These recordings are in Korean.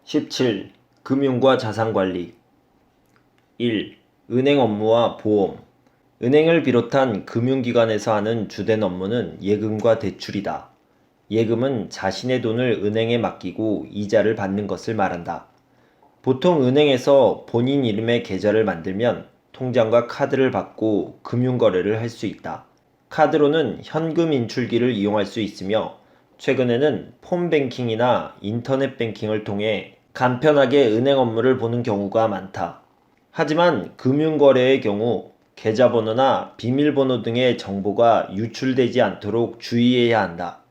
17. 금융과 자산관리. 1. 은행 업무와 보험. 은행을 비롯한 금융기관에서 하는 주된 업무는 예금과 대출이다. 예금은 자신의 돈을 은행에 맡기고 이자를 받는 것을 말한다. 보통 은행에서 본인 이름의 계좌를 만들면 통장과 카드를 받고 금융거래를 할 수 있다. 카드로는 현금 인출기를 이용할 수 있으며 최근에는 폰뱅킹이나 인터넷 뱅킹을 통해 간편하게 은행 업무를 보는 경우가 많다. 하지만 금융거래의 경우 계좌번호나 비밀번호 등의 정보가 유출되지 않도록 주의해야 한다.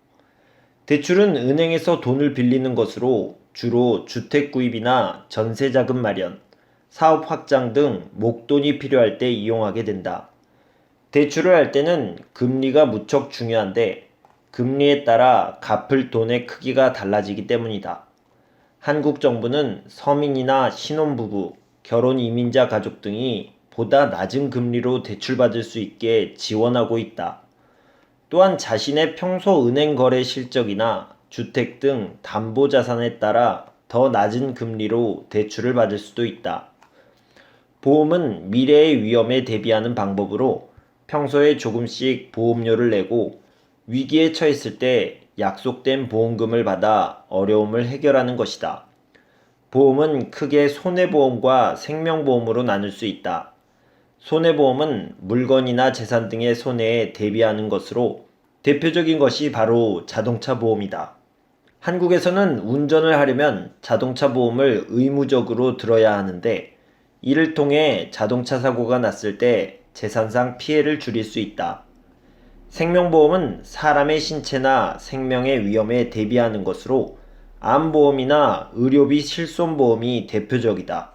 대출은 은행에서 돈을 빌리는 것으로 주로 주택 구입이나 전세 자금 마련, 사업 확장 등 목돈이 필요할 때 이용하게 된다. 대출을 할 때는 금리가 무척 중요한데 금리에 따라 갚을 돈의 크기가 달라지기 때문이다. 한국 정부는 서민이나 신혼부부, 결혼 이민자 가족 등이 보다 낮은 금리로 대출받을 수 있게 지원하고 있다. 또한 자신의 평소 은행 거래 실적이나 주택 등 담보 자산에 따라 더 낮은 금리로 대출을 받을 수도 있다. 보험은 미래의 위험에 대비하는 방법으로 평소에 조금씩 보험료를 내고 위기에 처했을 때 약속된 보험금을 받아 어려움을 해결하는 것이다. 보험은 크게 손해보험과 생명보험으로 나눌 수 있다. 손해보험은 물건이나 재산 등의 손해에 대비하는 것으로 대표적인 것이 바로 자동차 보험이다. 한국에서는 운전을 하려면 자동차 보험을 의무적으로 들어야 하는데 이를 통해 자동차 사고가 났을 때 재산상 피해를 줄일 수 있다. 생명보험은 사람의 신체나 생명의 위험에 대비하는 것으로 암보험이나 의료비 실손보험이 대표적이다.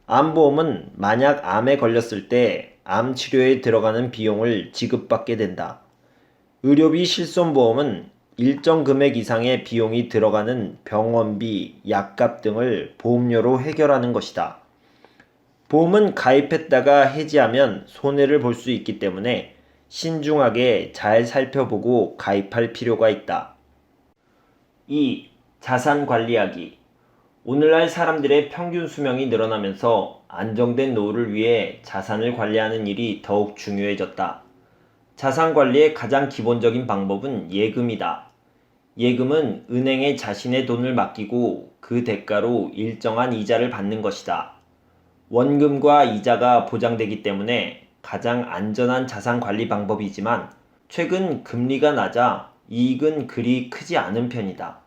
암보험은 만약 암에 걸렸을 때 암 치료에 들어가는 비용을 지급받게 된다. 의료비 실손보험은 일정 금액 이상의 비용이 들어가는 병원비, 약값 등을 보험료로 해결하는 것이다. 보험은 가입했다가 해지하면 손해를 볼 수 있기 때문에 신중하게 잘 살펴보고 가입할 필요가 있다. 2. 자산 관리하기. 오늘날 사람들의 평균 수명이 늘어나면서 안정된 노후를 위해 자산을 관리하는 일이 더욱 중요해졌다. 자산 관리의 가장 기본적인 방법은 예금이다. 예금은 은행에 자신의 돈을 맡기고 그 대가로 일정한 이자를 받는 것이다. 원금과 이자가 보장되기 때문에 가장 안전한 자산 관리 방법이지만 최근 금리가 낮아 이익은 그리 크지 않은 편이다.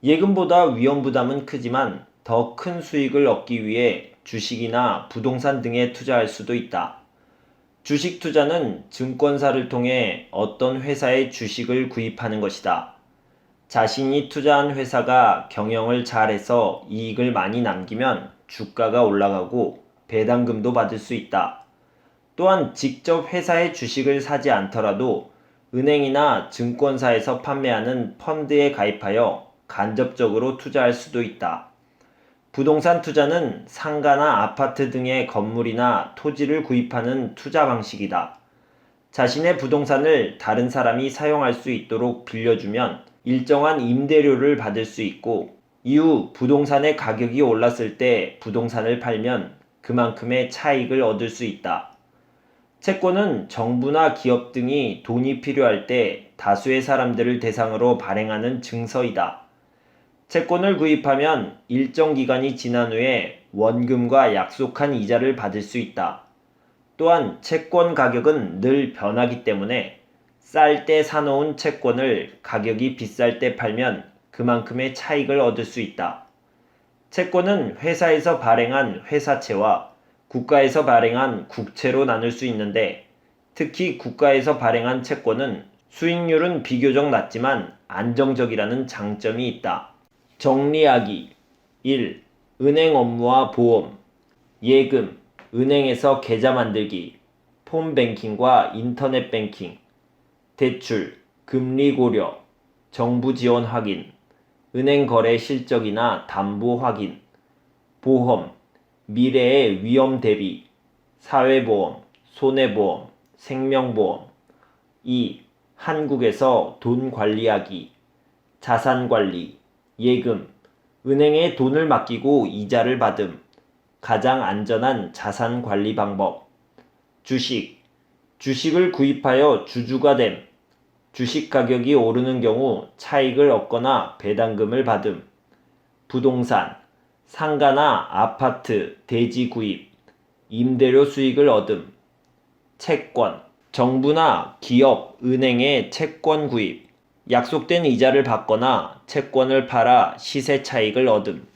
예금보다 위험 부담은 크지만 더 큰 수익을 얻기 위해 주식이나 부동산 등에 투자할 수도 있다. 주식 투자는 증권사를 통해 어떤 회사의 주식을 구입하는 것이다. 자신이 투자한 회사가 경영을 잘해서 이익을 많이 남기면 주가가 올라가고 배당금도 받을 수 있다. 또한 직접 회사의 주식을 사지 않더라도 은행이나 증권사에서 판매하는 펀드에 가입하여 간접적으로 투자할 수도 있다. 부동산 투자는 상가나 아파트 등의 건물이나 토지를 구입하는 투자 방식이다. 자신의 부동산을 다른 사람이 사용할 수 있도록 빌려주면 일정한 임대료를 받을 수 있고 이후 부동산의 가격이 올랐을 때 부동산을 팔면 그만큼의 차익을 얻을 수 있다. 채권은 정부나 기업 등이 돈이 필요할 때 다수의 사람들을 대상으로 발행하는 증서이다. 채권을 구입하면 일정 기간이 지난 후에 원금과 약속한 이자를 받을 수 있다. 또한 채권 가격은 늘 변하기 때문에 쌀 때 사놓은 채권을 가격이 비쌀 때 팔면 그만큼의 차익을 얻을 수 있다. 채권은 회사에서 발행한 회사채와 국가에서 발행한 국채로 나눌 수 있는데 특히 국가에서 발행한 채권은 수익률은 비교적 낮지만 안정적이라는 장점이 있다. 정리하기. 1. 은행 업무와 보험. 예금, 은행에서 계좌 만들기, 폰뱅킹과 인터넷 뱅킹. 대출, 금리 고려, 정부 지원 확인, 은행 거래 실적이나 담보 확인. 보험, 미래의 위험 대비, 사회보험, 손해보험, 생명보험. 2. 한국에서 돈 관리하기, 자산 관리, 예금, 은행에 돈을 맡기고 이자를 받음. 가장 안전한 자산 관리 방법. 주식. 주식을 구입하여 주주가 됨. 주식 가격이 오르는 경우 차익을 얻거나 배당금을 받음. 부동산. 상가나 아파트, 대지 구입. 임대료 수익을 얻음. 채권. 정부나 기업, 은행의 채권 구입. 약속된 이자를 받거나 채권을 팔아 시세 차익을 얻음.